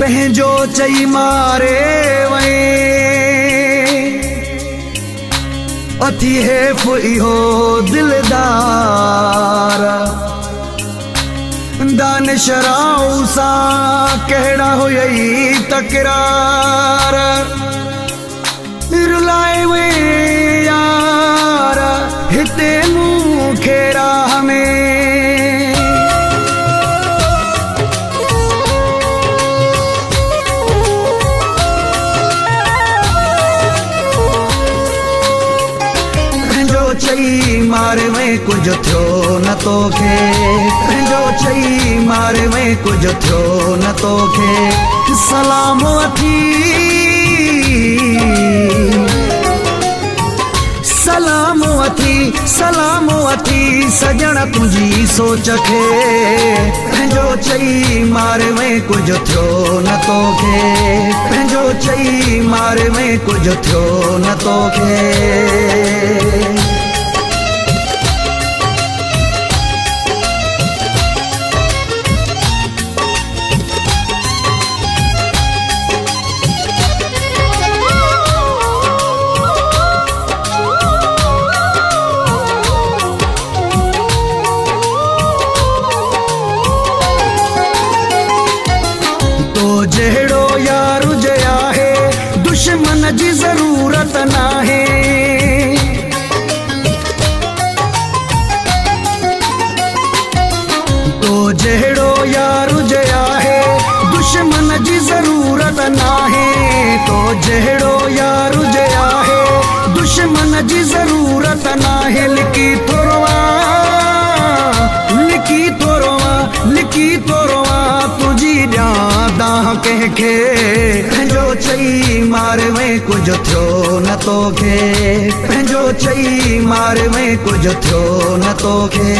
कंहिंजो चई मारे वए अथी हेफ़ इहो दिलदार दानिश राव सां कहिड़ा हुयई तकरार रुलाए वे यार हिते मूंखे राह में चई मारे में कुछ थियो न तोखे पंहिंजो चई मारे में कुछ थियो न तोखे सलाम अथी सलाम अथी सलाम अथी सजण तुंहिंजी सोच खे पंहिंजो चई मारे में कुछ थियो न तोखे पंहिंजो चई मारे में कुछ थियो न तोखे जहिड़ो यार हुजे आहे दुश्मन जी ज़रूरत नाहे तो जहिड़ो यार हुजे आहे दुश्मन जी ज़रूरत नाहे तो जहिड़ो यार हुजे आहे दुश्मन जी ज़रूरत नाहे लिकी थोरवा लिकी थोरवा लिकी थोरवा तुझी ॾियां कंहिंखे पंहिंजो चई मारे में कुछ थियो न तोखे पंहिंजो चई मारे में कुछ थियो न तोखे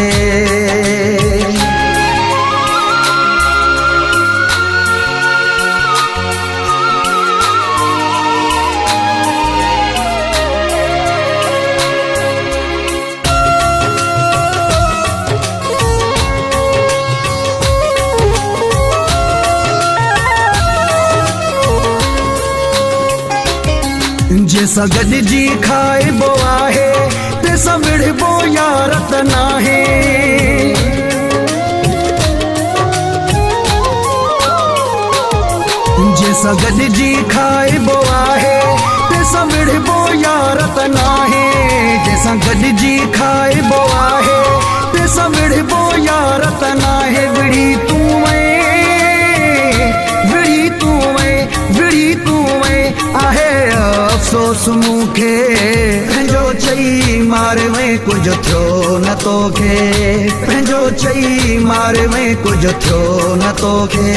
जैसा गॾिजी खाइबो आहे तंहिंसां विढ़बो यारत नाहे जैसा गॾिजी खाइबो आहे तंहिंसां विढ़बो यारत नाहे जैसा गॾिजी खाइबो आहे तंहिंसां विढ़बो यारत नाहे विढ़ी तूं वए आहे अफ़सोस मूंखे पंहिंजो चई मारे में कुछ थियो न तोखे पंहिंजो चई मारे में कुछ थियो न तोखे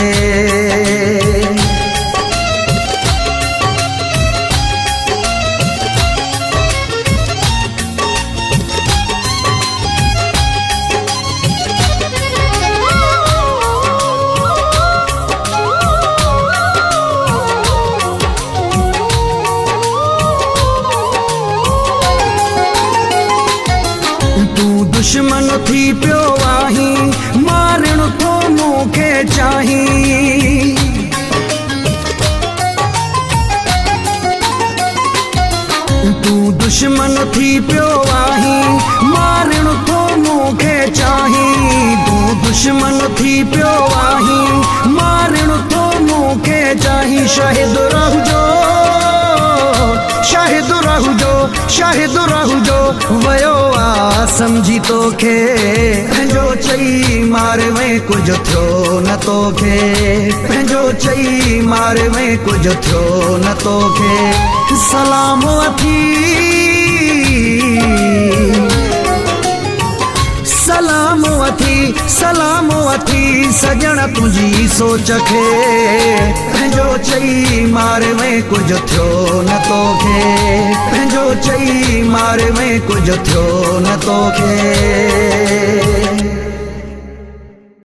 दुश्मन थी पियो आहीं मारण तो मूंखे चाहीं तू दुश्मन थी पियो आहीं मारण तो मूंखे चाहीं तू दुश्मन थी पियो आहीं मारण तो मूंखे चाहीं शाहिद रहजो शाहिद रहजो शाहिद रहजो वयो आ समझी तोखे पंहिंजो चई मारे में कुछ थियो न तोखे पंहिंजो चई मारे में कुछ थियो न तोखे सलाम अथी सलाम अथी सलाम अथी सजण तुंहिंजी सोच खे पंहिंजो चई मारे में कुछ थियो न तोखे पंहिंजो चई मारे में कुछ थियो न तोखे